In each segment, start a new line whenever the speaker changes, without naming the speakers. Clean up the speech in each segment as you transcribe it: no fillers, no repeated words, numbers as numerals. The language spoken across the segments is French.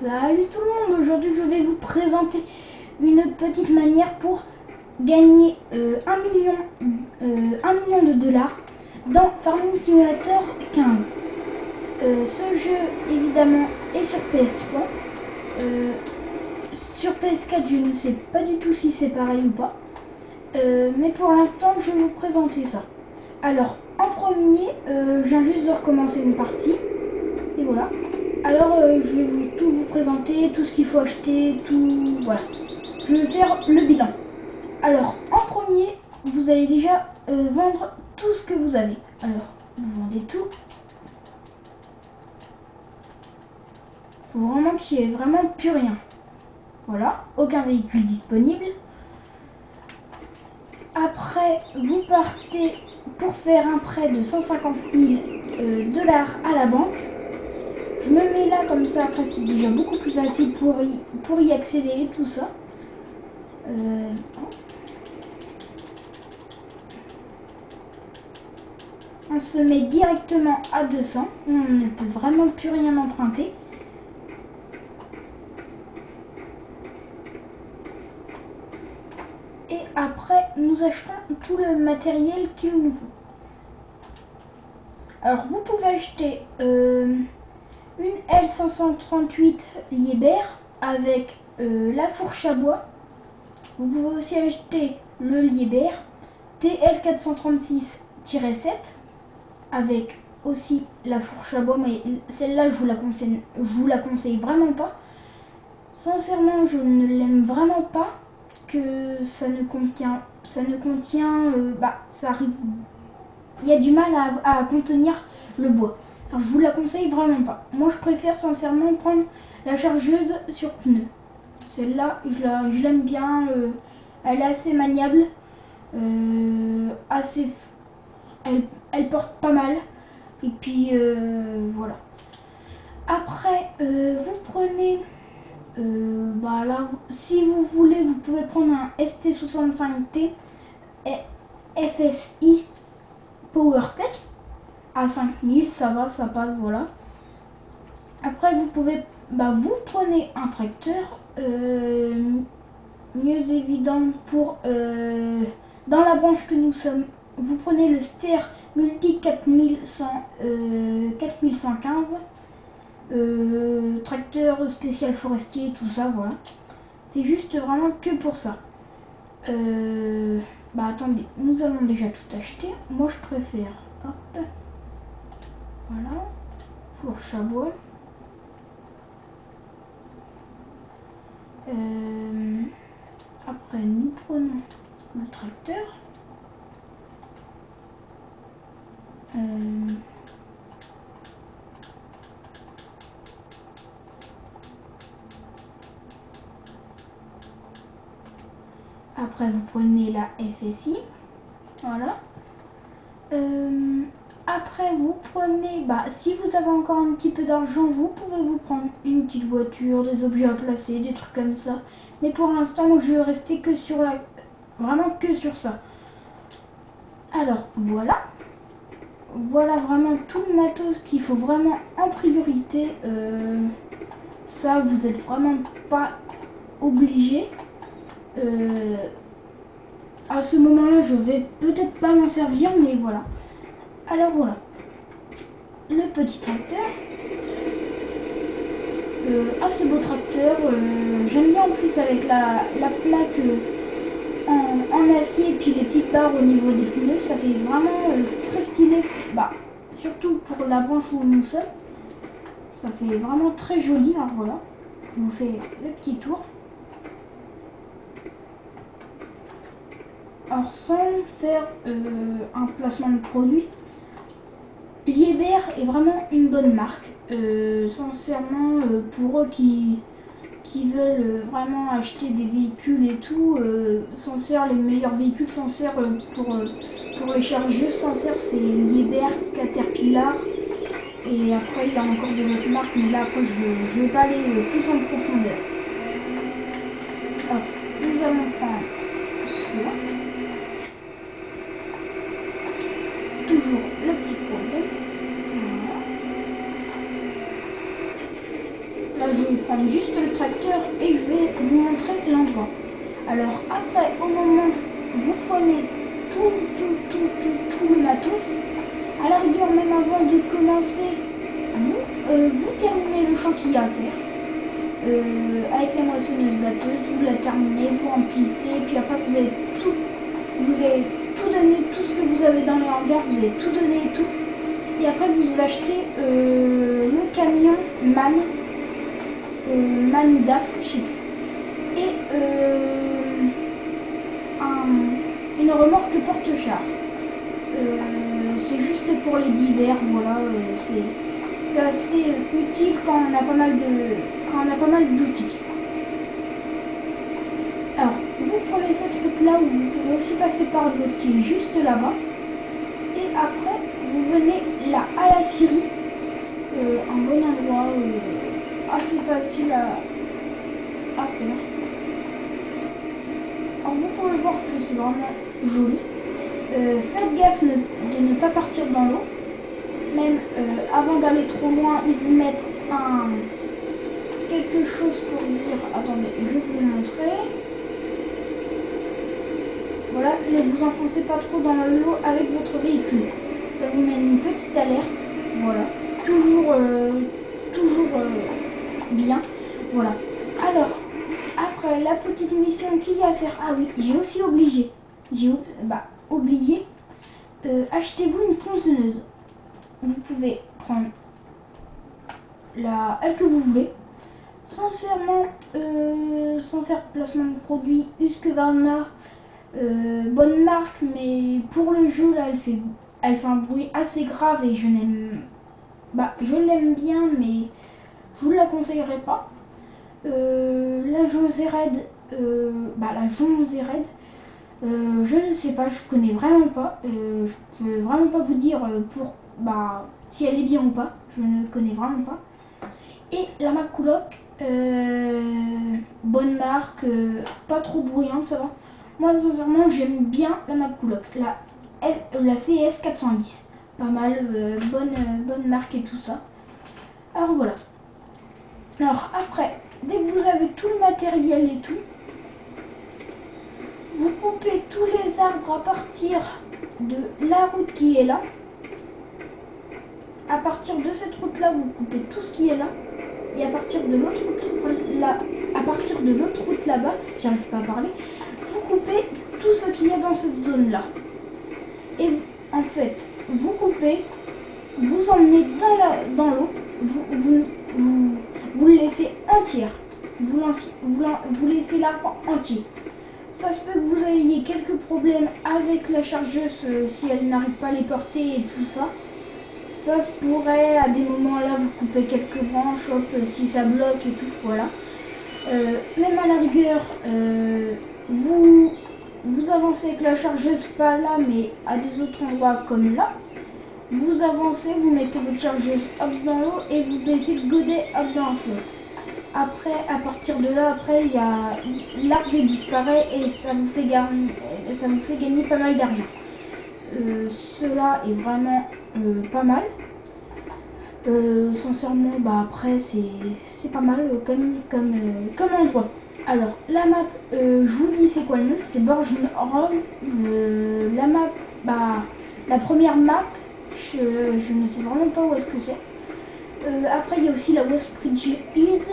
Salut tout le monde, aujourd'hui je vais vous présenter une petite manière pour gagner 1 million de dollars dans Farming Simulator 15. Ce jeu évidemment est sur PS3, sur PS4 je ne sais pas du tout si c'est pareil ou pas, mais pour l'instant je vais vous présenter ça. Alors en premier, je viens juste de recommencer une partie, et voilà. Alors je vais tout vous présenter, tout ce qu'il faut acheter, tout, voilà. Je vais faire le bilan. Alors en premier, vous allez déjà vendre tout ce que vous avez. Alors, vous vendez tout. Il faut vraiment qu'il n'y ait vraiment plus rien. Voilà, aucun véhicule disponible. Après, vous partez pour faire un prêt de 150 000 dollars à la banque. Je me mets là comme ça, après c'est déjà beaucoup plus facile pour y accéder, tout ça. On se met directement à 200, on ne peut vraiment plus rien emprunter. Et après, nous achetons tout le matériel qu'il nous faut. Alors, vous pouvez acheter une L538 Liebherr avec la fourche à bois. Vous pouvez aussi acheter le Liebherr TL436-7 avec aussi la fourche à bois, mais celle-là je vous la conseille vraiment pas. Sincèrement, je ne l'aime vraiment pas, que ça arrive, il y a du mal à contenir le bois. Alors, je vous la conseille vraiment pas. Moi je préfère sincèrement prendre la chargeuse sur pneus. Celle-là je l'aime bien, elle est assez maniable, elle porte pas mal, et puis voilà. Après vous prenez là, si vous voulez, vous pouvez prendre un ST65T FSI PowerTech à 5000, ça va, ça passe, voilà. Après vous pouvez, vous prenez un tracteur, mieux évident pour dans la branche que nous sommes, vous prenez le Ster Multi 4115, tracteur spécial forestier, tout ça, voilà. C'est juste vraiment que pour ça. Attendez, nous allons déjà tout acheter. Moi je préfère, hop, voilà, fourche à bois. Après nous prenons le tracteur. Après vous prenez la FSI, voilà. Après vous prenez, si vous avez encore un petit peu d'argent, vous pouvez vous prendre une petite voiture, des objets à placer, des trucs comme ça. Mais pour l'instant, moi je vais rester que sur vraiment que sur ça. Alors voilà. Voilà vraiment tout le matos qu'il faut vraiment en priorité. Ça, vous êtes vraiment pas obligé. À ce moment-là, je vais peut-être pas m'en servir, mais voilà. Alors voilà, le petit tracteur. Assez beau tracteur. J'aime bien en plus avec la plaque en acier et puis les petites barres au niveau des pneus. Ça fait vraiment très stylé. Surtout pour la branche où nous sommes. Ça fait vraiment très joli. Alors voilà, je vous fais le petit tour. Alors sans faire un placement de produit, Liebherr est vraiment une bonne marque. Sincèrement, pour eux qui veulent vraiment acheter des véhicules et tout, les meilleurs véhicules pour les chargeurs, c'est Liebherr, Caterpillar, et après il y a encore des autres marques, mais là après je vais pas aller plus en profondeur. Alors nous allons prendre cela. Toujours le petit courbe. Voilà. Là je vais prendre juste le tracteur et je vais vous montrer l'endroit. Alors après, au moment où vous prenez tout le matos, à la rigueur même avant de commencer, vous terminez le champ qu'il y a à faire. Avec la moissonneuse batteuse, vous la terminez, vous remplissez, puis après vous avez tout donné, tout ce que vous avez dans les hangars, vous avez tout donné et tout. Et après vous achetez le camion MAN DAF, je sais plus. Et une remorque porte-char. C'est juste pour les divers, voilà, c'est assez utile quand on a pas mal d'outils. Alors, vous prenez cette route là où vous pouvez aussi passer par l'autre qui est juste là-bas. Et après, vous venez là à la scierie, un bon endroit assez facile à faire. Alors vous pouvez voir que c'est vraiment joli. Faites gaffe de ne pas partir dans l'eau. Même avant d'aller trop loin, ils vous mettent quelque chose pour dire. Attendez, je vais vous le montrer. Voilà, ne vous enfoncez pas trop dans l'eau avec votre véhicule. Ça vous met une petite alerte. Voilà, toujours bien. Voilà. Alors, après la petite mission qu'il y a à faire. Ah oui, j'ai aussi oublié. Achetez-vous une tronçonneuse. Vous pouvez prendre elle que vous voulez. Sincèrement, sans faire placement de produit, Husqvarna, bonne marque, mais pour le jeu là, elle fait un bruit assez grave et je l'aime bien, mais je vous la conseillerais pas. La José Red, je ne sais pas, je connais vraiment pas. Je peux vraiment pas vous dire si elle est bien ou pas. Je ne connais vraiment pas. Et la McCulloch, bonne marque, pas trop bruyante, ça va. Moi, sincèrement, j'aime bien la McCulloch, la CS 410. Pas mal, bonne marque et tout ça. Alors voilà. Alors après, dès que vous avez tout le matériel et tout, vous coupez tous les arbres à partir de la route qui est là. À partir de cette route là, vous coupez tout ce qui est là. Et à partir de l'autre route là-bas, j'arrive pas à parler, vous coupez tout ce qu'il y a dans cette zone là. Et en fait, vous coupez, vous emmenez dans l'eau, vous le laissez entière. Vous laissez l'arbre entier. Ça se peut que vous ayez quelques problèmes avec la chargeuse si elle n'arrive pas à les porter et tout ça. Ça se pourrait, à des moments là, vous coupez quelques branches, hop, si ça bloque et tout, voilà. Même à la rigueur, vous avancez avec la chargeuse, pas là, mais à des autres endroits comme là. Vous avancez, vous mettez votre chargeuse hop dans l'eau et vous baissez le godet hop dans la flotte. Après, à partir de là, après, l'arbre disparaît et ça vous fait gagner pas mal d'argent. Cela est vraiment pas mal. Sincèrement, après, c'est pas mal comme endroit. Alors, la map, je vous dis c'est quoi le nom, c'est Bornholm. La map, la première map, je ne sais vraiment pas où est-ce que c'est. Après, il y a aussi la Westbridge Hills.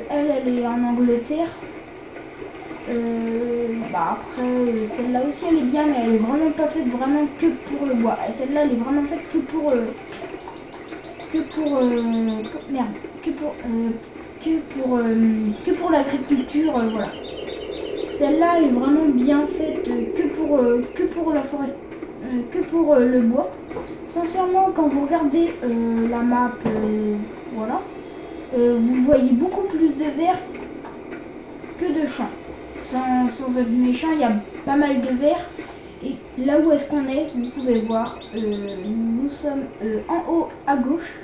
Elle est en Angleterre. Après, celle-là aussi elle est bien, mais elle est vraiment pas faite vraiment que pour le bois. Celle-là elle est vraiment faite que pour l'agriculture, voilà. Celle-là est vraiment bien faite que pour la forêt, que pour le bois. Sincèrement, quand vous regardez la map, voilà, vous voyez beaucoup plus de verre que de champs. Sans être méchant, il y a pas mal de verre. Et là où est-ce qu'on est, vous pouvez voir, nous sommes en haut à gauche.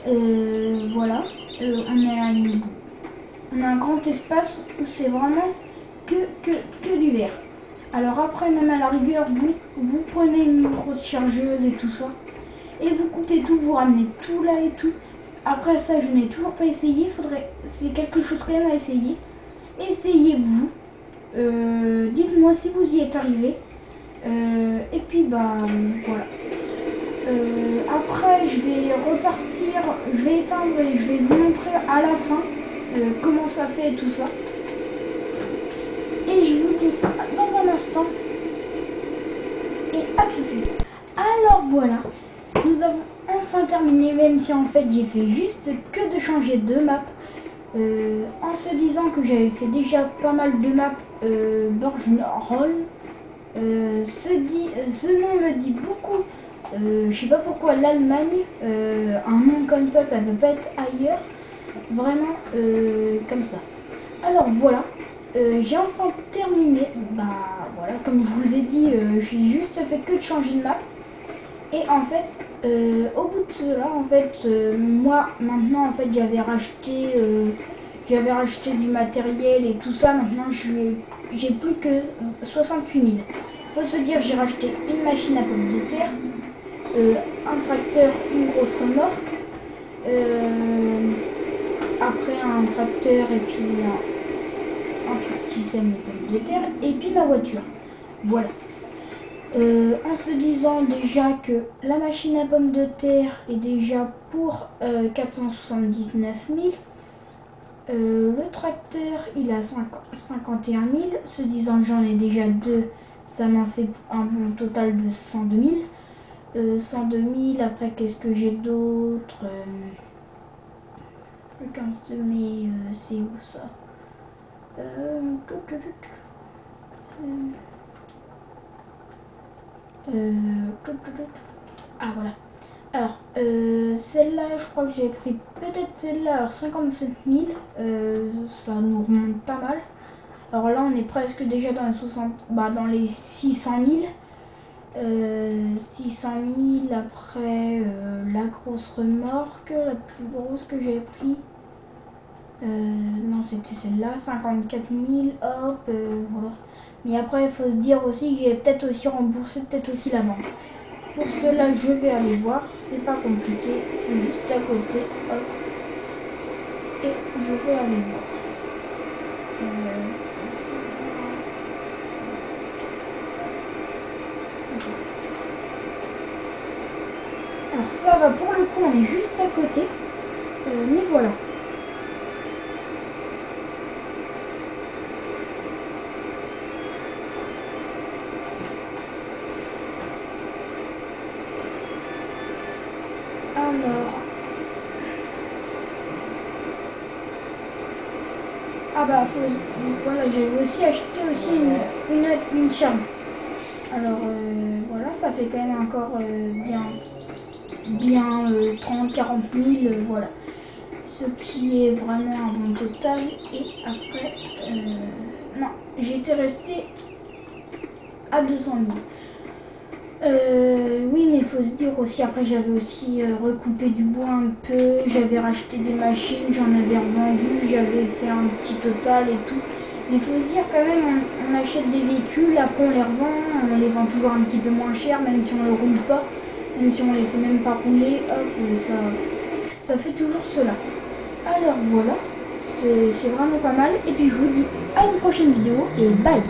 Voilà, on a un grand espace où c'est vraiment que du verre. Alors après, même à la rigueur, vous prenez une grosse chargeuse et tout ça, et vous coupez tout, vous ramenez tout là et tout. Après ça, je n'ai toujours pas essayé. C'est quelque chose quand même à essayer. Essayez-vous. Dites-moi si vous y êtes arrivé. Et puis bah voilà. Après, je vais repartir. Je vais éteindre et je vais vous montrer à la fin comment ça fait et tout ça. Et je vous dis dans un instant. Et à tout de suite. Alors voilà. Nous avons enfin terminé, même si en fait j'ai fait juste que de changer de map. En se disant que j'avais fait déjà pas mal de maps Burgenroll. Ce nom me dit beaucoup. Je sais pas pourquoi l'Allemagne, un nom comme ça peut pas être ailleurs. Vraiment comme ça. Alors voilà. J'ai enfin terminé. Bah voilà, comme je vous ai dit, j'ai juste fait que de changer de map. Et en fait, au bout de cela, en fait, moi maintenant en fait j'avais racheté du matériel et tout ça. Maintenant j'ai plus que 68 000. Faut se dire, j'ai racheté une machine à pommes de terre, un tracteur, une grosse remorque, après un tracteur et puis un truc qui sème les pommes de terre, et puis ma voiture. Voilà. En se disant déjà que la machine à pommes de terre est déjà pour 479 000. Le tracteur il a 51 000. Se disant que j'en ai déjà deux, ça m'en fait un bon total de 102 000. 102 000, après qu'est-ce que j'ai d'autre? Le 15 mai, c'est où ça? Ah voilà. Alors, celle-là, je crois que j'ai pris peut-être celle-là, alors 57 000, ça nous remonte pas mal. Alors là, on est presque déjà dans les 600 000. 600 000, après la grosse remorque, la plus grosse que j'ai pris. Non, c'était celle-là, 54 000, hop, voilà. Mais après, il faut se dire aussi que j'ai peut-être aussi remboursé la banque. Pour cela, je vais aller voir, c'est pas compliqué, c'est juste à côté, hop. Et je vais aller voir. Alors ça va, pour le coup, on est juste à côté, mais voilà. Alors, ah bah voilà, j'ai aussi acheté aussi une charme. Alors voilà, ça fait quand même encore bien 30-40 000, voilà. Ce qui est vraiment un bon total. Et après, non, j'étais resté à 200 000. Oui, mais il faut se dire aussi, après j'avais aussi recoupé du bois un peu, j'avais racheté des machines, j'en avais revendu, j'avais fait un petit total et tout. Mais il faut se dire quand même, on achète des véhicules, après on les revend, on les vend toujours un petit peu moins cher, même si on ne les roule pas, même si on les fait même pas rouler, hop, ça fait toujours cela. Alors voilà, c'est vraiment pas mal, et puis je vous dis à une prochaine vidéo, et bye!